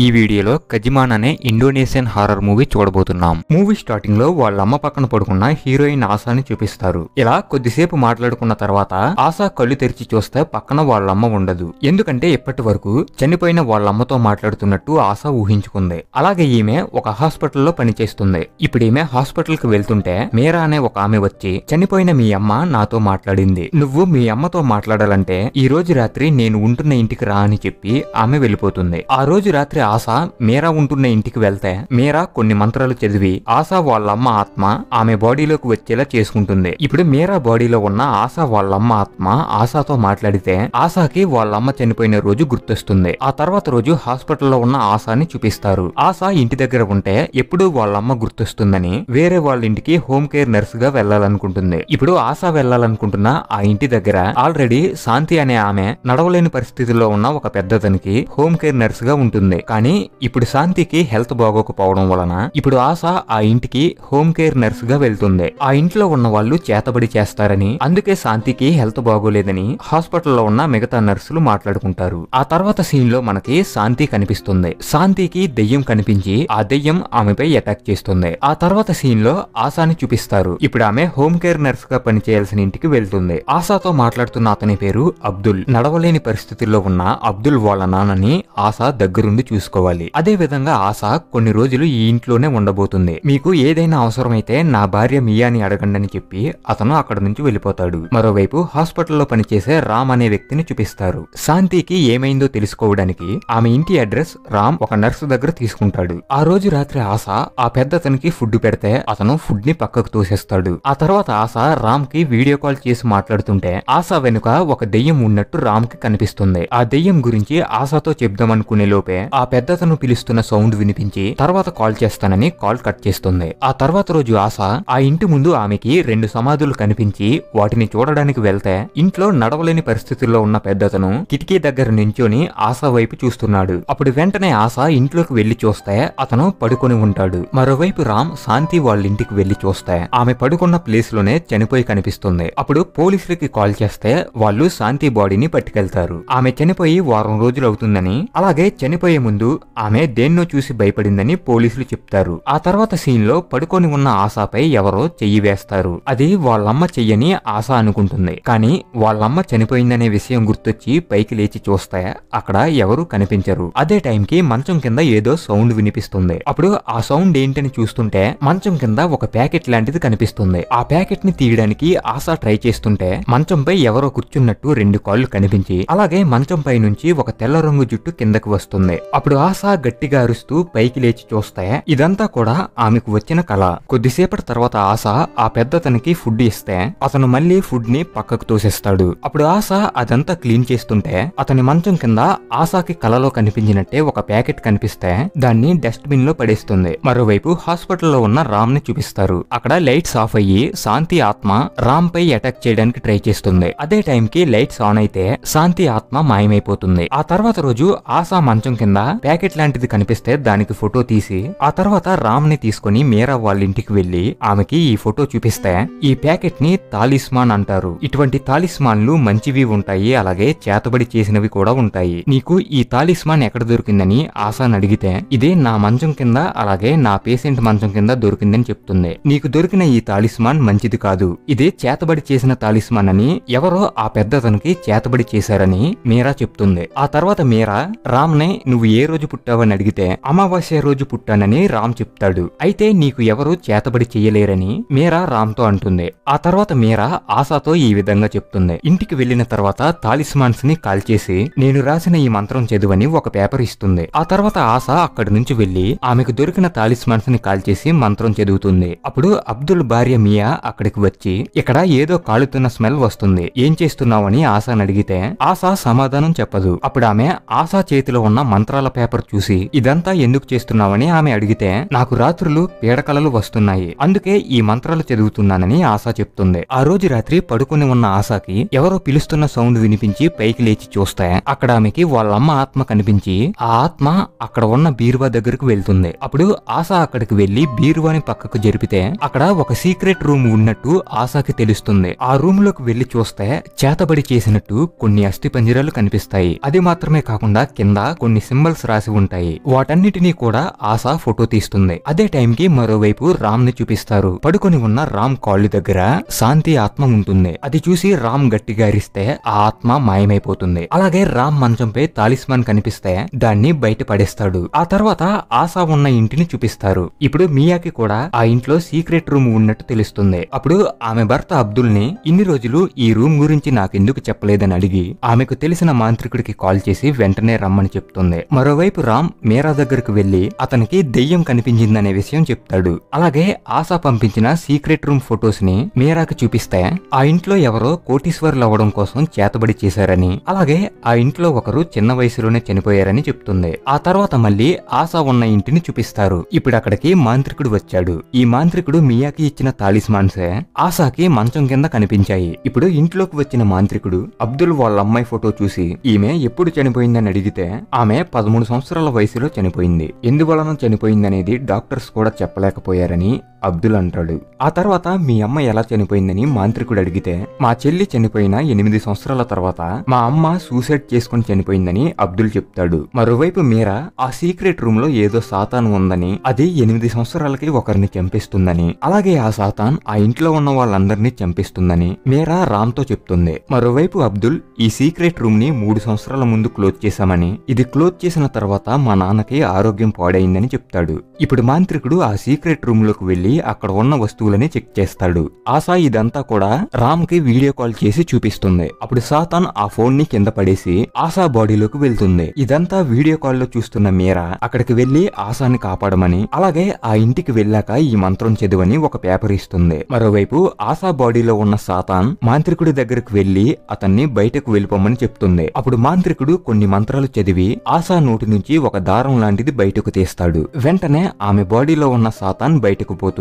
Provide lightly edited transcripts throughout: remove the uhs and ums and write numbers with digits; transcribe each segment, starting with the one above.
ఈ వీడియోలో కజిమాన్ అనే ఇండోనేషియన్ హారర్ మూవీ చూడబోతున్నాం. మూవీ స్టార్టింగ్ లో వాళ్ళ అమ్మ పక్కన పడుకున్న హీరోయిన్ ఆశాని చూపిస్తారు. ఇలా కొద్దిసేపు మాట్లాడుకున్న తర్వాత ఆశా కళ్ళు తెరిచి చూస్తే పక్కన వాళ్ళమ్మ ఉండదు. ఎందుకంటే ఇప్పటి వరకు చనిపోయిన వాళ్ళమ్మతో మాట్లాడుతున్నట్టు ఆశ ఊహించుకుంది. అలాగే ఈమె ఒక హాస్పిటల్లో పనిచేస్తుంది. ఇప్పుడు ఈమె హాస్పిటల్ కి వెళ్తుంటే మీరా అనే ఒక ఆమె వచ్చి, చనిపోయిన మీ అమ్మ నాతో మాట్లాడింది, నువ్వు మీ అమ్మతో మాట్లాడాలంటే ఈ రోజు రాత్రి నేను ఉంటున్న ఇంటికి రా అని చెప్పి ఆమె వెళ్ళిపోతుంది. ఆ రోజు రాత్రి ఆశ మీరా ఉంటున్న ఇంటికి వెళ్తే మీరా కొన్ని మంత్రాలు చదివి ఆశ వాళ్ళమ్మ ఆత్మ ఆమె బాడీలోకి వచ్చేలా చేసుకుంటుంది. ఇప్పుడు మీరా బాడీలో ఉన్న ఆశ వాళ్ళమ్మ ఆత్మ ఆశతో మాట్లాడితే ఆశకి వాళ్ళమ్మ చనిపోయిన రోజు గుర్తొస్తుంది. ఆ తర్వాత రోజు హాస్పిటల్లో ఉన్న ఆశాని చూపిస్తారు. ఆశ ఇంటి దగ్గర ఉంటే ఎప్పుడూ వాళ్ళమ్మ గుర్తొస్తుందని వేరే వాళ్ళ ఇంటికి హోమ్ కేర్ నర్స్ గా వెళ్లాలనుకుంటుంది. ఇప్పుడు ఆశ వెళ్లాలనుకుంటున్న ఆ ఇంటి దగ్గర ఆల్రెడీ శాంతి అనే ఆమె నడవలేని పరిస్థితుల్లో ఉన్న ఒక పెద్దతనికి హోమ్ కేర్ నర్స్ గా ఉంటుంది. కానీ ఇప్పుడు శాంతికి హెల్త్ బాగోకపోవడం వలన ఇప్పుడు ఆశ ఆ ఇంటికి హోమ్ కేర్ నర్స్ గా వెళ్తుంది. ఆ ఇంట్లో ఉన్న వాళ్ళు చేతబడి చేస్తారని, అందుకే శాంతికి హెల్త్ బాగోలేదని హాస్పిటల్లో ఉన్న మిగతా నర్సులు మాట్లాడుకుంటారు. ఆ తర్వాత సీన్ లో మనకి శాంతి కనిపిస్తుంది. శాంతికి దెయ్యం కనిపించి ఆ దెయ్యం ఆమెపై అటాక్ చేస్తుంది. ఆ తర్వాత సీన్ లో ఆశాని చూపిస్తారు. ఇప్పుడు ఆమె హోమ్ కేర్ నర్స్ గా పనిచేయాల్సిన ఇంటికి వెళ్తుంది. ఆశాతో మాట్లాడుతున్న అతని పేరు అబ్దుల్. నడవలేని పరిస్థితుల్లో ఉన్న అబ్దుల్ వాళ్ళ నాన్నని ఆశ దగ్గరుండి చూసుకోవాలి. అదే విధంగా ఆశ కొన్ని రోజులు ఈ ఇంట్లోనే ఉండబోతుంది. మీకు ఏదైనా అవసరమైతే నా భార్య మియాని అడగండి అని చెప్పి అతను అక్కడ నుంచి వెళ్ళిపోతాడు. మరోవైపు హాస్పిటల్లో పనిచేసే రామ్ అనే వ్యక్తిని చూపిస్తారు. శాంతికి ఏమైందో తెలుసుకోవడానికి ఆమె ఇంటి అడ్రస్ రామ్ ఒక నర్సు దగ్గర తీసుకుంటాడు. ఆ రోజు రాత్రి ఆశ ఆ పెద్దతనికి ఫుడ్ పెడితే అతను ఫుడ్ ని పక్కకు తోసేస్తాడు. ఆ తర్వాత ఆశ రామ్ కి వీడియో కాల్ చేసి మాట్లాడుతుంటే ఆశ వెనుక ఒక దెయ్యం ఉన్నట్టు రామ్ కి కనిపిస్తుంది. ఆ దెయ్యం గురించి ఆశతో చెప్దామనుకునే లోపే ఆ పెద్దతను పిలుస్తున్న సౌండ్ వినిపించి తర్వాత కాల్ చేస్తానని కాల్ కట్ చేస్తుంది. ఆ తర్వాత రోజు ఆశ ఆ ఇంటి ముందు ఆమెకి 2 సమాధులు కనిపించి వాటిని చూడడానికి వెళ్తే ఇంట్లో నడవలేని పరిస్థితుల్లో ఉన్న పెద్దతను కిటికీ దగ్గర నించొని ఆశ వైపు చూస్తున్నాడు. అప్పుడు వెంటనే ఆశ ఇంట్లోకి వెళ్లి చూస్తే అతను పడుకొని ఉంటాడు. మరోవైపు రామ్ శాంతి వాళ్ళ ఇంటికి వెళ్లి చూస్తే ఆమె పడుకున్న ప్లేస్ లోనే చనిపోయి కనిపిస్తుంది. అప్పుడు పోలీసులకి కాల్ చేస్తే వాళ్ళు శాంతి బాడీని పట్టుకెళ్తారు. ఆమె చనిపోయి వారం రోజులు అవుతుందని, అలాగే చనిపోయే ముందు ఆమె దేన్నో చూసి భయపడిందని పోలీసులు చెప్తారు. ఆ తర్వాత సీన్ లో పడుకొని ఉన్న ఆశపై ఎవరో చెయ్యి వేస్తారు. అది వాళ్ళమ్మ చెయ్యని ఆశ అనుకుంటుంది. కానీ వాళ్ళమ్మ చనిపోయిందనే విషయం గుర్తొచ్చి పైకి లేచి చూస్తే అక్కడ ఎవరు కనిపించరు. అదే టైంకి మంచం కింద ఏదో సౌండ్ వినిపిస్తుంది. అప్పుడు ఆ సౌండ్ ఏంటని చూస్తుంటే మంచం కింద ఒక ప్యాకెట్ లాంటిది కనిపిస్తుంది. ఆ ప్యాకెట్ ని తీయడానికి ఆశ ట్రై చేస్తుంటే మంచంపై ఎవరో కూర్చున్నట్టు 2 కాళ్ళు కనిపించి, అలాగే మంచంపై నుంచి ఒక తెల్ల రంగు జుట్టు కిందకు వస్తుంది. అప్పుడు ఆశ గట్టిగా అరుస్తూ పైకి లేచి చూస్తే ఇదంతా కూడా ఆమెకు వచ్చిన కళ. కొద్దిసేపటి తర్వాత ఆశ ఆ పెద్దతనికి ఫుడ్ ఇస్తే అతను మళ్ళీ ఫుడ్ ని పక్కకు తోసేస్తాడు. అప్పుడు ఆశ అదంతా క్లీన్ చేస్తుంటే అతని మంచం కింద ఆశకి కలలో కనిపించినట్టే ఒక ప్యాకెట్ కనిపిస్తే దాన్ని డస్ట్ బిన్ లో పడేస్తుంది. మరోవైపు హాస్పిటల్లో ఉన్న రామ్ ని చూపిస్తారు. అక్కడ లైట్స్ ఆఫ్ అయ్యి శాంతి ఆత్మ రామ్ పై అటాక్ చేయడానికి ట్రై చేస్తుంది. అదే టైంకి లైట్స్ ఆన్ అయితే శాంతి ఆత్మ మాయమైపోతుంది. ఆ తర్వాత రోజు ఆశ మంచం కింద ప్యాకెట్ లాంటిది కనిపిస్తే దానికి ఫోటో తీసి ఆ తర్వాత రామ్ ని తీసుకుని మీరా వాళ్ళ ఇంటికి వెళ్లి ఆమెకి ఈ ఫోటో చూపిస్తే ఈ ప్యాకెట్ ని తాలిస్మాన్ అంటారు. ఇటువంటి తాలిస్మాన్లు మంచివి ఉంటాయి, అలాగే చేతబడి చేసినవి కూడా ఉంటాయి. నీకు ఈ తాలిస్మాన్ ఎక్కడ దొరికిందని ఆశని అడిగితే ఇదే నా మంచం కింద, అలాగే నా పేషెంట్ మంచం కింద దొరికిందని చెప్తుంది. నీకు దొరికిన ఈ తాలిస్మాన్ మంచిది కాదు, ఇది చేతబడి చేసిన తాలిస్మాన్ అని ఎవరో ఆ పెద్దతనికి చేతబడి చేశారని మీరా చెప్తుంది. ఆ తర్వాత మీరా రామ్ నే నువ్వు ఏ రోజు పుట్టావని అడిగితే అమావాస్య రోజు పుట్టానని రామ్ చెప్తాడు. అయితే నీకు ఎవరు చేతబడి చెయ్యలేరని మీరా రామ్ తో అంటుంది. ఆ తర్వాత మీరా ఆశతో ఈ విధంగా చెప్తుంది. ఇంటికి వెళ్లిన తర్వాత తాలిస్మాన్స్ ని కాల్ చేసి నేను రాసిన ఈ మంత్రం చదువని ఒక పేపర్ ఇస్తుంది. ఆ తర్వాత ఆశ అక్కడి నుంచి వెళ్లి ఆమెకు దొరికిన తాలిస్మాన్స్ ని కాల్ చేసి మంత్రం చదువుతుంది. అప్పుడు అబ్దుల్ భార్య మియా అక్కడికి వచ్చి ఇక్కడ ఏదో కాలుతున్న స్మెల్ వస్తుంది, ఏం చేస్తున్నావని ఆశని అడిగితే ఆశ సమాధానం చెప్పదు. అప్పుడు ఆమె ఆశ చేతిలో ఉన్న మంత్రాల పేపర్ చూసి ఇదంతా ఎందుకు చేస్తున్నావని ఆమె అడిగితే నాకు రాత్రులు పీడకలలు వస్తున్నాయి, అందుకే ఈ మంత్రాలు చదువుతున్నానని ఆశ చెప్తుంది. ఆ రోజు రాత్రి పడుకుని ఉన్న ఆశకి ఎవరో పిలుస్తున్న సౌండ్ వినిపించి పైకి లేచి చూస్తే అక్కడ ఆమెకి వాళ్ళమ్మ ఆత్మ కనిపించి ఆ ఆత్మ అక్కడ ఉన్న బీరువా దగ్గరకు వెళ్తుంది. అప్పుడు ఆశ అక్కడికి వెళ్లి బీరువాని పక్కకు జరిపితే అక్కడ ఒక సీక్రెట్ రూమ్ ఉన్నట్టు ఆశకి తెలుస్తుంది. ఆ రూమ్ లోకి వెళ్లి చూస్తే చేతబడి చేసినట్టు కొన్ని అస్థి పంజరాలు కనిపిస్తాయి. అది మాత్రమే కాకుండా కింద కొన్ని సింబల్స్ రాసి ఉంటాయి. వాటన్నిటినీ కూడా ఆశ ఫోటో తీస్తుంది. అదే టైంకి మరోవైపు రామ్ ని చూపిస్తారు. పడుకొని ఉన్న రామ్ కాళ్ళు దగ్గర శాంతి ఆత్మ ఉంటుంది. అది చూసి రామ్ గట్టిగా అరిస్తే ఆ ఆత్మ మాయమైపోతుంది. అలాగే రామ్ మంచంపై తాలిస్మాన్ కనిపిస్తే దాన్ని బయట పడేస్తాడు. ఆ తర్వాత ఆశ ఉన్న ఇంటిని చూపిస్తారు. ఇప్పుడు మియాకి కూడా ఆ ఇంట్లో సీక్రెట్ రూమ్ ఉన్నట్టు తెలుస్తుంది. అప్పుడు ఆమె భర్త అబ్దుల్ ని ఇన్ని రోజులు ఈ రూమ్ గురించి నాకెందుకు చెప్పలేదని అడిగి ఆమెకు తెలిసిన మాంత్రికుడికి కాల్ చేసి వెంటనే రమ్మని చెప్తుంది. మరోవైపు రామ్ మీరా దగ్గరకు వెళ్లి అతనికి దెయ్యం కనిపించిందనే విషయం చెప్తాడు. అలాగే ఆశ పంపించిన సీక్రెట్ రూమ్ ఫొటోస్ ని మీరాకి చూపిస్తే ఆ ఇంట్లో ఎవరో కోటీశ్వరులు అవ్వడం కోసం చేతబడి చేశారని, అలాగే ఆ ఇంట్లో ఒకరు చిన్న వయసులోనే చనిపోయారని చెప్తుంది. ఆ తర్వాత మళ్ళీ ఆశ ఉన్న ఇంటిని చూపిస్తారు. ఇప్పుడు అక్కడికి మాంత్రికుడు వచ్చాడు. ఈ మాంత్రికుడు మియాకి ఇచ్చిన తాలిస్మాన్సే ఆశాకి మంచం కింద కనిపించాయి. ఇప్పుడు ఇంట్లోకి వచ్చిన మాంత్రికుడు అబ్దుల్ వాళ్ళ అమ్మాయి ఫోటో చూసి ఈమె ఎప్పుడు చనిపోయిందని అడిగితే ఆమె 13 సంవత్సరాల వయసులో చనిపోయింది. ఎందువలన చనిపోయిందనేది డాక్టర్స్ కూడా చెప్పలేకపోయారని అబ్దుల్ అంటాడు. ఆ తర్వాత మీ అమ్మ ఎలా చనిపోయిందని మాంత్రికుడు అడిగితే మా చెల్లి చనిపోయిన 8 సంవత్సరాల తర్వాత మా అమ్మ సూసైడ్ చేసుకుని చనిపోయిందని అబ్దుల్ చెప్తాడు. మరోవైపు మీరా ఆ సీక్రెట్ రూమ్ లో ఏదో సాతాన్ ఉందని, అది 8 సంవత్సరాలకి ఒకరిని చంపిస్తుందని, అలాగే ఆ సాతాన్ ఆ ఇంట్లో ఉన్న వాళ్ళందరినీ చంపిస్తుందని మీరా రామ్ తో చెప్తుంది. మరోవైపు అబ్దుల్ ఈ సీక్రెట్ రూమ్ ని 3 సంవత్సరాల ముందు క్లోజ్ చేశామని, ఇది క్లోజ్ చేసిన తర్వాత మా నాన్నకి ఆరోగ్యం పాడైందని చెప్తాడు. ఇప్పుడు మాంత్రికుడు ఆ సీక్రెట్ రూమ్ లోకి వెళ్లి అక్కడ ఉన్న వస్తువులని చెక్ చేస్తాడు. ఆశ ఇదంతా కూడా రామ్ కి వీడియో కాల్ చేసి చూపిస్తుంది. అప్పుడు సాతాన్ ఆ ఫోన్ ని కింద పడేసి ఆశా బాడీలోకి వెళ్తుంది. ఇదంతా వీడియో కాల్ లో చూస్తున్న మీరా అక్కడికి వెళ్లి ఆశాని కాపాడమని, అలాగే ఆ ఇంటికి వెళ్ళాక ఈ మంత్రం చదువని ఒక పేపర్ ఇస్తుంది. మరోవైపు ఆశా బాడీలో ఉన్న సాతాన్ మాంత్రికుడి దగ్గరకు వెళ్లి అతన్ని బయటకు వెళ్ళిపోమని చెప్తుంది. అప్పుడు మాంత్రికుడు కొన్ని మంత్రాలు చదివి ఆశా నోటి నుంచి ఒక దారం లాంటిది బయటకు తీస్తాడు. వెంటనే ఆమె బాడీలో ఉన్న సాతాన్ బయటకు పోతుంది.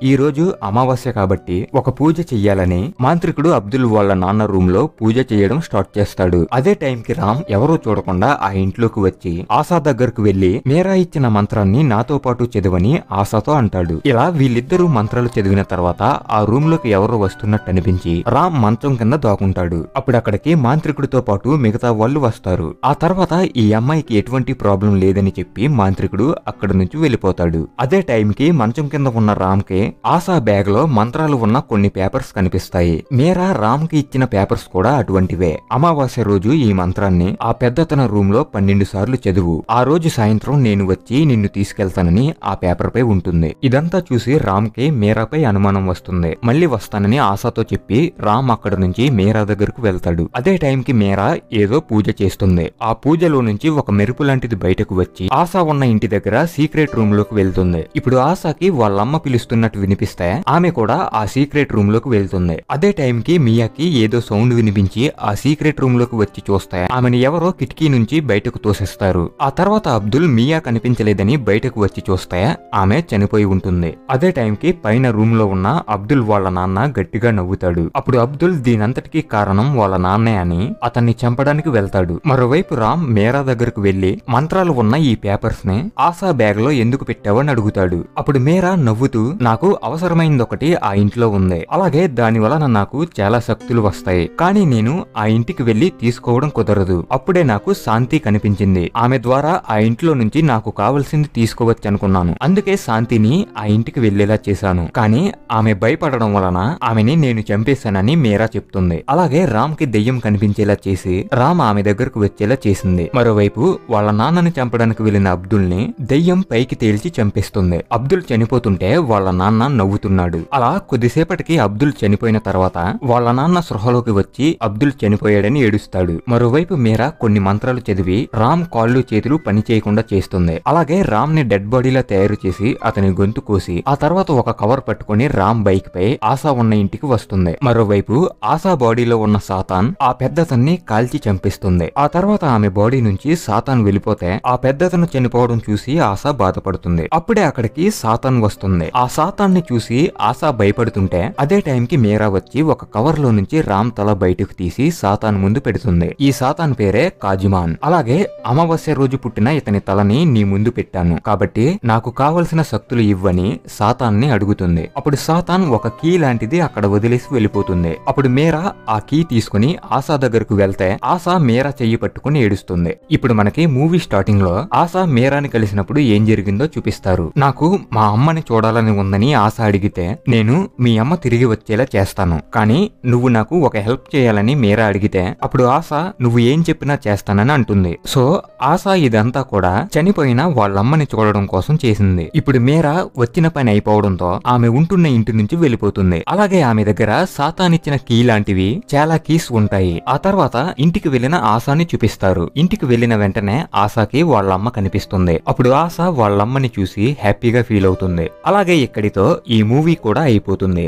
ఈ రోజు అమావాస్య కాబట్టి ఒక పూజ చెయ్యాలని మాంత్రికుడు అబ్దుల్ వాళ్ళ నాన్న రూమ్ లో పూజ చేయడం స్టార్ట్ చేస్తాడు. అదే టైంకి రామ్ ఎవరూ చూడకుండా ఆ ఇంట్లోకి వచ్చి ఆశా దగ్గరకు వెళ్లి మీరా ఇచ్చిన మంత్రాన్ని నాతో పాటు చదవని ఆశతో అంటాడు. ఇలా వీళ్ళిద్దరూ మంత్రాలు చదివిన తర్వాత ఆ రూమ్ లోకి ఎవరో వస్తున్నట్టు అనిపించి రామ్ మంచం కింద దాక్కుంటాడు. అప్పుడు అక్కడికి మాంత్రికుడితో పాటు మిగతా వాళ్ళు వస్తారు. ఆ తర్వాత ఈ అమ్మాయికి ఎటువంటి ప్రాబ్లం లేదని చెప్పి మాంత్రికుడు అక్కడి నుంచి వెళ్ళిపోతాడు. అదే టైంకి మంచం కింద ఉన్న రామ్ కి ఆశా బ్యాగ్ లో మంత్రాలు ఉన్న కొన్ని పేపర్స్ కనిపిస్తాయి. మీరా రామ్ కి ఇచ్చిన పేపర్స్ కూడా అటువంటివే. అమావాస్య రోజు ఈ మంత్రాన్ని ఆ పెద్దతన రూమ్ లో 12 సార్లు చదువు. ఆ రోజు సాయంత్రం నేను వచ్చి నిన్ను తీసుకెళ్తానని ఆ పేపర్ పై ఉంటుంది. ఇదంతా చూసి రామ్ కి మీరాపై అనుమానం వస్తుంది. మళ్ళీ వస్తానని ఆశాతో చెప్పి రామ్ అక్కడ నుంచి మీరా దగ్గరకు వెళ్తాడు. అదే టైంకి మీరా ఏదో పూజ చేస్తుంది. ఆ పూజలో నుంచి ఒక మెరుపు లాంటిది బయటకు వచ్చి ఆశా ఉన్న ఇంటి దగ్గర సీక్రెట్ రూమ్ లోకి వెళ్తుంది. ఇప్పుడు ఆశాకి వాళ్ళమ్మ పిలుస్తున్నట్టు వినిపిస్తే ఆమె కూడా ఆ సీక్రెట్ రూమ్ లోకి వెళ్తుంది. అదే టైంకి మియాకి ఏదో సౌండ్ వినిపించి ఆ సీక్రెట్ రూమ్ లోకి వచ్చి చూస్తే ఆమెను ఎవరో కిటికీ నుంచి బయటకు తోసేస్తారు. ఆ తర్వాత అబ్దుల్ మియా కనిపించలేదని బయటకు వచ్చి చూస్తే ఆమె చనిపోయి ఉంటుంది. అదే టైంకి పైన రూమ్ లో ఉన్న అబ్దుల్ వాళ్ళ నాన్న గట్టిగా నవ్వుతాడు. అప్పుడు అబ్దుల్ దీనంతటికీ కారణం వాళ్ళ నాన్నే అని అతన్ని చంపడానికి వెళ్తాడు. మరోవైపు రామ్ మీరా దగ్గరకు వెళ్లి మంత్రాలు ఉన్న ఈ పేపర్స్ ని ఆశా బ్యాగ్ లో ఎందుకు పెట్టావని అడుగుతాడు. అప్పుడు మీరా నవ్వుతూ నాకు అవసరమైందొకటి ఆ ఇంట్లో ఉంది, అలాగే దాని వలన నాకు చాలా శక్తులు వస్తాయి, కానీ నేను ఆ ఇంటికి వెళ్లి తీసుకోవడం కుదరదు. అప్పుడే నాకు శాంతి కనిపించింది. ఆమె ద్వారా ఆ ఇంట్లో నుంచి నాకు కావలసింది తీసుకోవచ్చు అనుకున్నాను. అందుకే శాంతిని ఆ ఇంటికి వెళ్లేలా చేశాను. కానీ ఆమె భయపడడం వలన ఆమెని నేను చంపేశానని మీరా చెప్తుంది. అలాగే రామ్ కి దెయ్యం కనిపించేలా చేసి రామ్ ఆమె దగ్గరకు వచ్చేలా చేసింది. మరోవైపు వాళ్ళ నాన్నని చంపడానికి వెళ్లిన అబ్దుల్ ని దెయ్యం పైకి తేల్చి చంపేస్తుంది. అబ్దుల్ చనిపోతుంటే వాళ్ళ నాన్న నవ్వుతున్నాడు. అలా కొద్దిసేపటికి అబ్దుల్ చనిపోయిన తర్వాత వాళ్ళ నాన్న సృహలోకి వచ్చి అబ్దుల్ చనిపోయాడని ఏడుస్తాడు. మరోవైపు మీరా కొన్ని మంత్రాలు చదివి రామ్ కాళ్ళు చేతులు పని చేయకుండా చేస్తుంది. అలాగే రామ్ ని డెడ్ బాడీలా తయారు చేసి అతని గొంతు కోసి ఆ తర్వాత ఒక కవర్ పట్టుకుని రామ్ బైక్ పై ఆశా ఉన్న ఇంటికి వస్తుంది. మరోవైపు ఆశా బాడీలో ఉన్న సాతాన్ ఆ పెద్దతన్ని కాల్చి చంపిస్తుంది. ఆ తర్వాత ఆమె బాడీ నుంచి సాతాన్ వెళ్ళిపోతే ఆ పెద్దతను చనిపోవడం చూసి ఆశ బాధపడుతుంది. అప్పుడే అక్కడికి సాతాన్ వస్తుంది. ఆ సాతాన్ని చూసి ఆశా భయపడుతుంటే అదే టైంకి మీరా వచ్చి ఒక కవర్ లో నుంచి రామ్ తల బయటకు తీసి సాతాన్ ముందు పెడుతుంది. ఈ సాతాన్ పేరే కాజిమాన్. అలాగే అమావాస్య రోజు పుట్టిన ఇతని తలని నీ ముందు పెట్టాను కాబట్టి నాకు కావలసిన శక్తులు ఇవ్వని సాతాన్ని అడుగుతుంది. అప్పుడు సాతాన్ ఒక కీ లాంటిది అక్కడ వదిలేసి వెళ్ళిపోతుంది. అప్పుడు మీరా ఆ కీ తీసుకుని ఆశా దగ్గరకు వెళ్తే ఆశా మీరా చెయ్యి పట్టుకుని ఏడుస్తుంది. ఇప్పుడు మనకి మూవీ స్టార్టింగ్ లో ఆశా మీరాని కలిసినప్పుడు ఏం జరిగిందో చూపిస్తారు. నాకు మా అమ్మని చూడాలని ఉందని ఆశ అడిగితే నేను మీ అమ్మ తిరిగి వచ్చేలా చేస్తాను, కానీ నువ్వు నాకు ఒక హెల్ప్ చేయాలని మీరా అడిగితే అప్పుడు ఆశ నువ్వు ఏం చెప్పినా చేస్తానని అంటుంది. సో ఆశ ఇదంతా కూడా చనిపోయిన వాళ్ళమ్మని చూడడం కోసం చేసింది. ఇప్పుడు మీరా వచ్చిన పని అయిపోవడంతో ఆమె ఉంటున్న ఇంటి నుంచి వెళ్ళిపోతుంది. అలాగే ఆమె దగ్గర సాతానిచ్చిన కీ లాంటివి చాలా కీస్ ఉంటాయి. ఆ తర్వాత ఇంటికి వెళ్లిన ఆశాని చూపిస్తారు. ఇంటికి వెళ్లిన వెంటనే ఆశాకి వాళ్ళమ్మ కనిపిస్తుంది. అప్పుడు ఆశ వాళ్ళమ్మని చూసి హ్యాపీగా ఫీల్ అవుతుంది. అలాగే ఇక్కడితో ఈ మూవీ కూడా అయిపోతుంది.